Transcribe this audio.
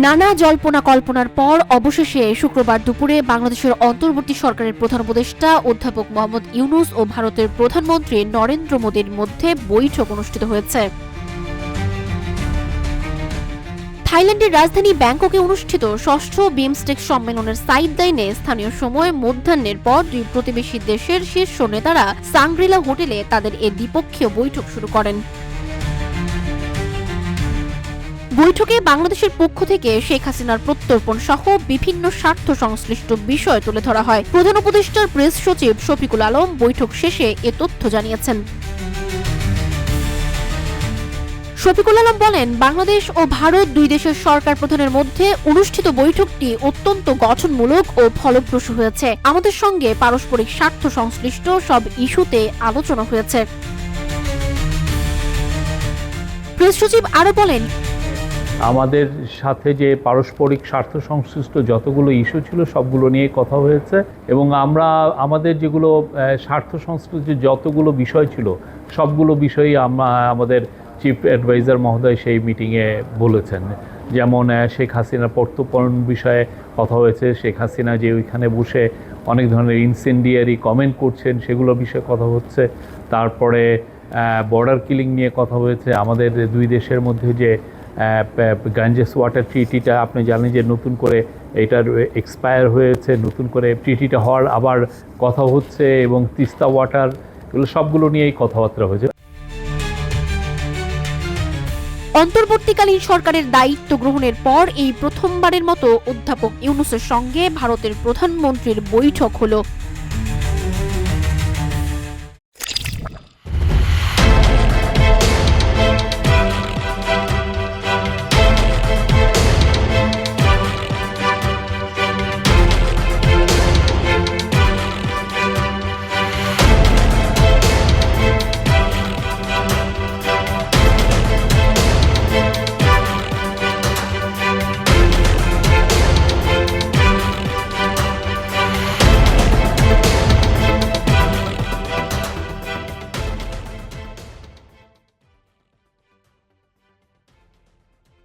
নানা জল্পনা কল্পনার পর অবশেষে শুক্রবার দুপুরে বাংলাদেশের অন্তর্বর্তী সরকারের প্রধান উপদেষ্টা অধ্যাপক মোহাম্মদ ইউনূস ও ভারতের প্রধানমন্ত্রী নরেন্দ্র মোদীর মধ্যে বৈঠক অনুষ্ঠিত হয়েছে। থাইল্যান্ডের রাজধানী ব্যাংককে অনুষ্ঠিত ষষ্ঠ বিমস্টেক সম্মেলনের সাইড লাইনে স্থানীয় সময় মধ্যাহ্নের পর দুই প্রতিবেশী দেশের শীর্ষ নেতারা সাংগ্রিলা হোটেলে তাদের এ দ্বিপক্ষীয় বৈঠক শুরু করেন। বৈঠকে বাংলাদেশের পক্ষ থেকে শেখ হাসিনার প্রত্যর্পণ সহ বিভিন্ন স্বার্থ সংশ্লিষ্ট বিষয় তুলে ধরা হয়। প্রধান উপদেষ্টার প্রেস সচিব শফিকুল আলম বৈঠক শেষে এ তথ্য জানিয়েছেন। শফিকুল আলম বলেন, বাংলাদেশ ও ভারত দুই দেশের সরকার প্রধানের মধ্যে অনুষ্ঠিত বৈঠকটি অত্যন্ত গঠনমূলক ও ফলপ্রসূ হয়েছে। আমাদের সঙ্গে পারস্পরিক স্বার্থ সংশ্লিষ্ট সব ইস্যুতে আলোচনা হয়েছে। প্রেস সচিব আরো বলেন, আমাদের সাথে যে পারস্পরিক স্বার্থ সংশ্লিষ্ট যতগুলো ইস্যু ছিল সবগুলো নিয়ে কথা হয়েছে এবং আমরা আমাদের যেগুলো স্বার্থ সংশ্লিষ্ট যতগুলো বিষয় ছিল সবগুলো বিষয়ই আমাদের চিফ অ্যাডভাইজার মহোদয় সেই মিটিংয়ে বলেছেন। যেমন শেখ হাসিনার প্রত্যর্পণ বিষয়ে কথা হয়েছে, শেখ হাসিনা যে ওইখানে বসে অনেক ধরনের ইনসেন্ডিয়ারি কমেন্ট করছেন সেগুলো বিষয়ে কথা হচ্ছে। তারপরে বর্ডার কিলিং নিয়ে কথা হয়েছে। আমাদের দুই দেশের মধ্যে যে গাঞ্জেস ওয়াটার ট্রিটিটা আপনি জানেন যে নতুন করে এটার এক্সপায়ার হয়েছে, নতুন করে ট্রিটিটা হওয়ার আবার কথা হচ্ছে এবং তিস্তা ওয়াটার এগুলো সবগুলো নিয়েই কথাবার্তা হয়েছে। অন্তর্বর্তীকালীন সরকারের দায়িত্ব গ্রহণের পর এই প্রথমবারের মতো অধ্যাপক ইউনূসের সঙ্গে ভারতের প্রধানমন্ত্রীর বৈঠক হলো।